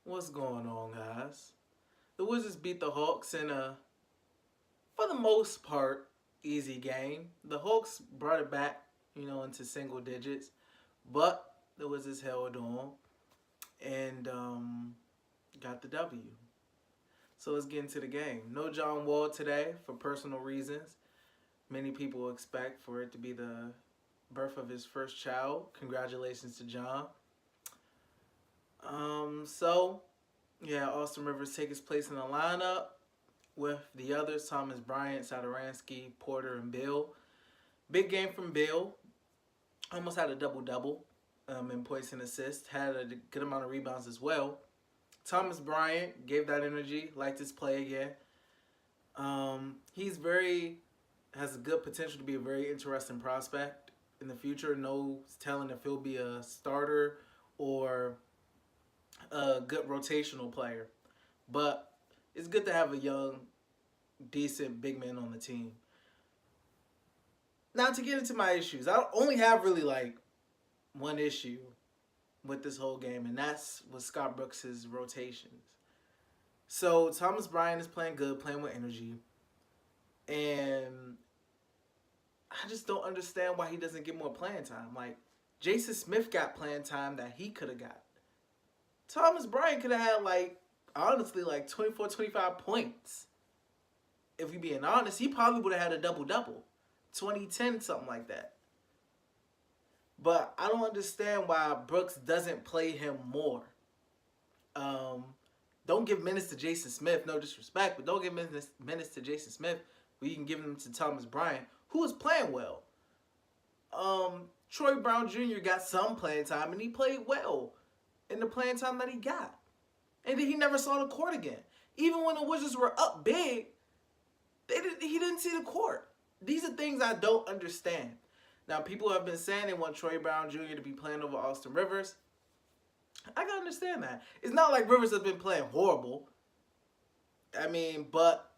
What's going on, guys? The Wizards beat the Hawks in a, for the most part, easy game. The Hawks brought it back, into single digits, but the Wizards held on and got the W. So let's get into the game. No John Wall today for personal reasons. Many people expect for it to be the birth of his first child. Congratulations to John. Austin Rivers take his place in the lineup with the others, Thomas Bryant, Satoransky, Porter, and Beal. Big game from Beal. Almost had a double-double in points and assists. Had a good amount of rebounds as well. Thomas Bryant gave that energy, liked his play again. Has a good potential to be a very interesting prospect in the future. No telling if he'll be a starter or a good rotational player. But it's good to have a young, decent big man on the team. Now to get into my issues, I only have really one issue with this whole game, and that's with Scott Brooks' rotations. So Thomas Bryant is playing good, playing with energy, and I just don't understand why he doesn't get more playing time. Jason Smith got playing time that he could have got. Thomas Bryant could have had, honestly, 24, 25 points. If we're being honest, he probably would have had a double-double. 2010, something like that. But I don't understand why Brooks doesn't play him more. Don't give minutes to Jason Smith, no disrespect, but don't give minutes to Jason Smith where you can give them to Thomas Bryant, who is playing well. Troy Brown Jr. got some playing time, and he played well in the playing time that he got. And then he never saw the court again. Even when the Wizards were up big, he didn't see the court. These are things I don't understand. Now, people have been saying they want Troy Brown Jr. to be playing over Austin Rivers. I can understand that. It's not like Rivers has been playing horrible. But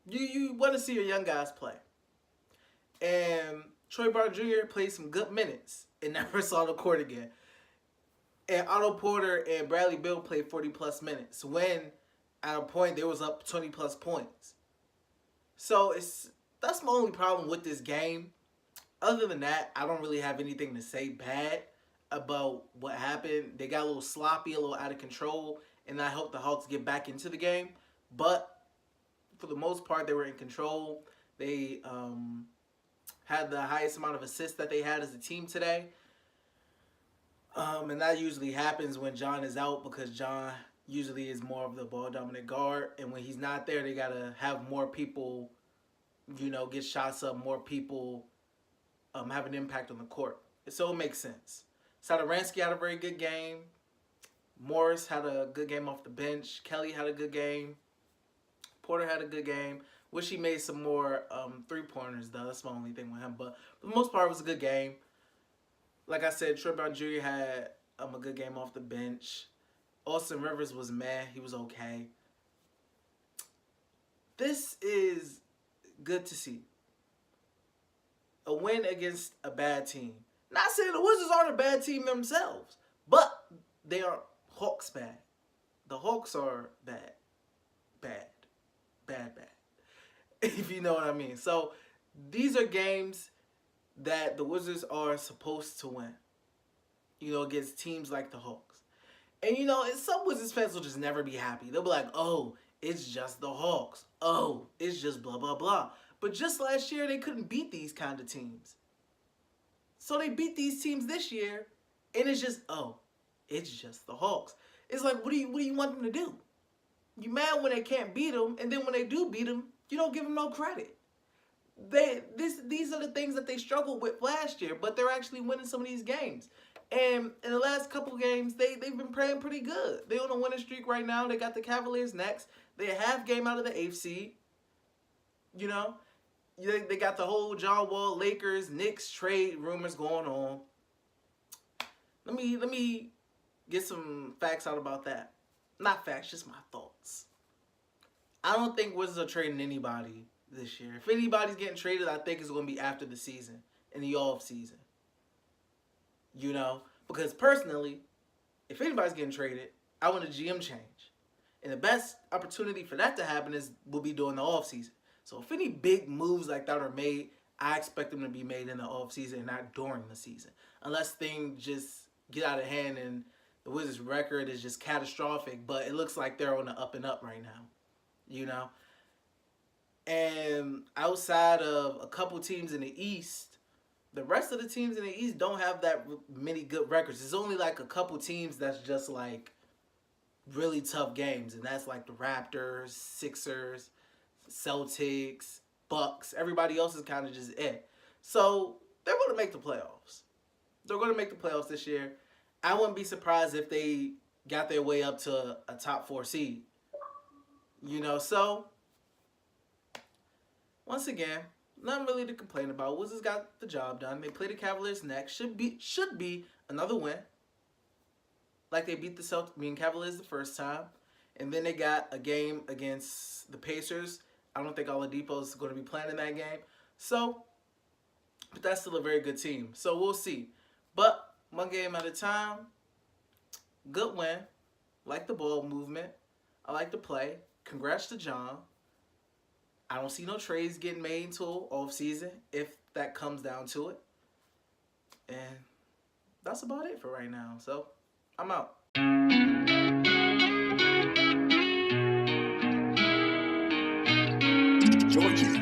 you want to see your young guys play. And Troy Brown Jr. played some good minutes and never saw the court again. And Otto Porter and Bradley Beal played 40-plus minutes when, at a point, they was up 20-plus points. So that's my only problem with this game. Other than that, I don't really have anything to say bad about what happened. They got a little sloppy, a little out of control, and I hope the Hawks get back into the game. But for the most part, they were in control. They had the highest amount of assists that they had as a team today. And that usually happens when John is out, because John usually is more of the ball-dominant guard. And when he's not there, they got to have more people, get shots up, more people have an impact on the court. So it makes sense. Satoransky had a very good game. Morris had a good game off the bench. Kelly had a good game. Porter had a good game. Wish he made some more three-pointers, though. That's my only thing with him. But for the most part, it was a good game. Like I said, Troy Brown Jr. had a good game off the bench. Austin Rivers was meh. He was okay. This is good to see. A win against a bad team. Not saying the Wizards aren't a bad team themselves, but they are Hawks bad. The Hawks are bad. Bad. Bad, bad. If you know what I mean. So these are games that the Wizards are supposed to win, against teams like the Hawks. And, some Wizards fans will just never be happy. They'll be like, oh, it's just the Hawks. Oh, it's just blah, blah, blah. But just last year, they couldn't beat these kind of teams. So they beat these teams this year, and it's just, oh, it's just the Hawks. It's like, what do you want them to do? You mad when they can't beat them, and then when they do beat them, you don't give them no credit. These are the things that they struggled with last year, but they're actually winning some of these games. And in the last couple games, they've been playing pretty good. They're on a winning streak right now. They got the Cavaliers next. They're a half game out of the 8th seed. They got the whole John Wall, Lakers, Knicks trade rumors going on. Let me get some facts out about that. Not facts, just my thoughts. I don't think Wizards are trading anybody this year. If anybody's getting traded, I think it's going to be after the season, in the off season. Because personally, if anybody's getting traded, I want a GM change. And the best opportunity for that to happen will be during the offseason. So if any big moves like that are made, I expect them to be made in the offseason and not during the season. Unless things just get out of hand and the Wizards' record is just catastrophic. But it looks like they're on the up and up right now. You know? And outside of a couple teams in the East, the rest of the teams in the East don't have that many good records. There's only like a couple teams that's just like really tough games, and that's like the Raptors, Sixers, Celtics, Bucks. Everybody else is kind of just it. So they're going to make the playoffs. They're going to make the playoffs this year. I wouldn't be surprised if they got their way up to a top 4 seed. You know, so once again, nothing really to complain about. Wizards got the job done. They play the Cavaliers next. Should be another win. Like they beat the Cavaliers the first time. And then they got a game against the Pacers. I don't think Oladipo is going to be playing in that game. So, but that's still a very good team. So we'll see. But one game at a time. Good win. Like the ball movement. I like the play. Congrats to John. I don't see no trades getting made until offseason if that comes down to it. And that's about it for right now. So, I'm out. Georgie.